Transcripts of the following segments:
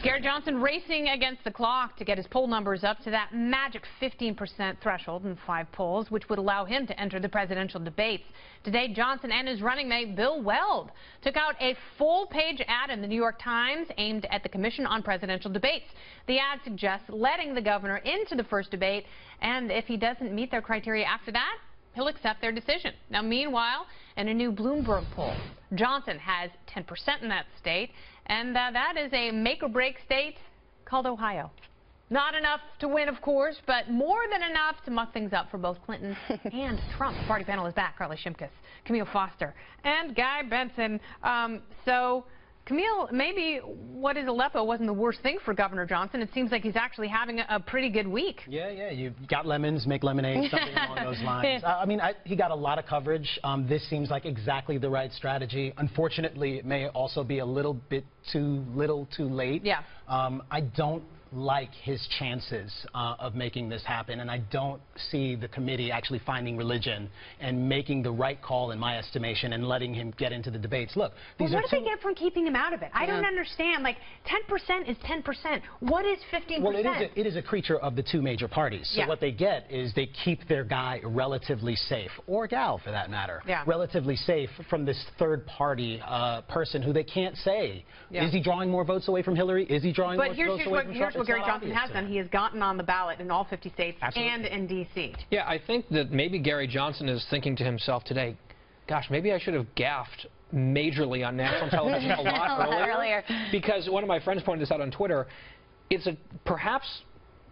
Gary Johnson racing against the clock to get his poll numbers up to that magic 15% threshold in 5 polls, which would allow him to enter the presidential debates. Today, Johnson and his running mate, Bill Weld, took out a full-page ad in the New York Times aimed at the Commission on Presidential Debates. The ad suggests letting the governor into the first debate, and if he doesn't meet their criteria after that, he'll accept their decision. Now, meanwhile, in a new Bloomberg poll, Johnson has 10% in that state, and that is a make-or-break state called Ohio. Not enough to win, of course, but more than enough to muck things up for both Clinton and Trump. The party panel is back. Carley, Shimkus, Kmele Foster, and Guy Benson. So, Kmele, maybe what is Aleppo wasn't the worst thing for Governor Johnson. It seems like he's actually having a pretty good week. Yeah, you got lemons, make lemonade, something along those lines. He got a lot of coverage. This seems like exactly the right strategy. Unfortunately, it may also be a little bit too little, too late. Yeah. I don't like his chances of making this happen, and I don't see the committee actually finding religion and making the right call, in my estimation, and letting him get into the debates. Look, these what do they get from keeping him out of it? I don't understand. Like, 10% is 10%. What is 15%? Well, it is a creature of the two major parties. So what they get is they keep their guy relatively safe, or gal for that matter, relatively safe from this third-party person who they can't say. Is he drawing more votes away from Hillary? Is he drawing more votes away from Trump? What Gary Johnson has done, he has gotten on the ballot in all 50 states and in D.C. Yeah, I think that maybe Gary Johnson is thinking to himself today, gosh, maybe I should have gaffed majorly on national television a lot earlier. Because one of my friends pointed this out on Twitter. It's perhaps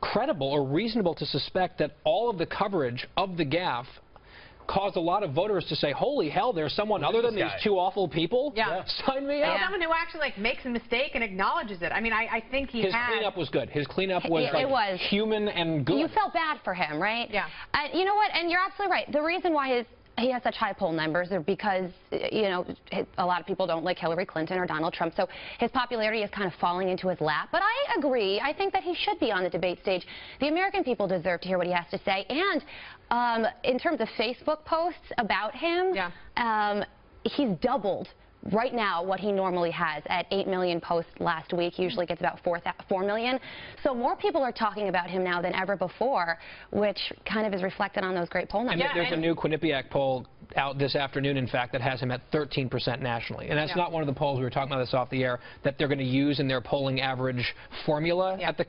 credible or reasonable to suspect that all of the coverage of the gaffe caused a lot of voters to say, holy hell, there's someone other than these two awful people? Sign me up. Someone who actually makes a mistake and acknowledges it. I mean, I think his cleanup was good. His cleanup was, human and good. You felt bad for him, right? Yeah. You know what? And you're absolutely right. The reason why he has such high poll numbers are because, you know, a lot of people don't like Hillary Clinton or Donald Trump, so his popularity is kind of falling into his lap. But I agree. I think that he should be on the debate stage. The American people deserve to hear what he has to say. And in terms of Facebook posts about him, he's doubled right now what he normally has at 8 million posts last week. He usually gets about 4 million. So more people are talking about him now than ever before, which kind of is reflected on those great poll numbers. And there's a new Quinnipiac poll out this afternoon, in fact, that has him at 13% nationally. And that's not one of the polls, we were talking about this off the air, that they're going to use in their polling average formula at the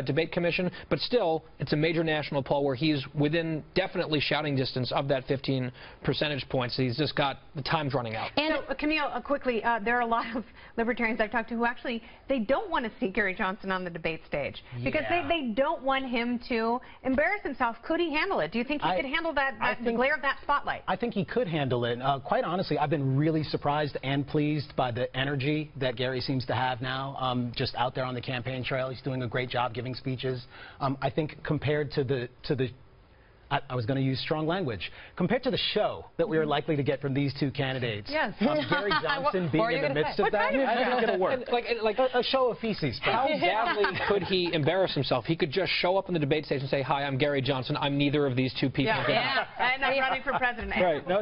debate commission. But still, it's a major national poll where he's within definitely shouting distance of that 15 percentage points. So he's just got the time's running out. And Kmele, quickly, there are a lot of libertarians I've talked to who actually, they don't want to see Gary Johnson on the debate stage because they don't want him to embarrass himself. Could he handle it? Do you think he could handle the glare of that spotlight? I think he could handle it. Quite honestly, I've been really surprised and pleased by the energy that Gary seems to have now, just out there on the campaign trail. He's doing a great job giving speeches. I think compared to the I was going to use strong language. Compared to the show that we are likely to get from these two candidates, Gary Johnson being in the midst of that, I think it'll work. Like a show of feces. How badly could he embarrass himself? He could just show up on the debate stage and say, hi, I'm Gary Johnson. I'm neither of these two people. And I'm running for president. Right. No,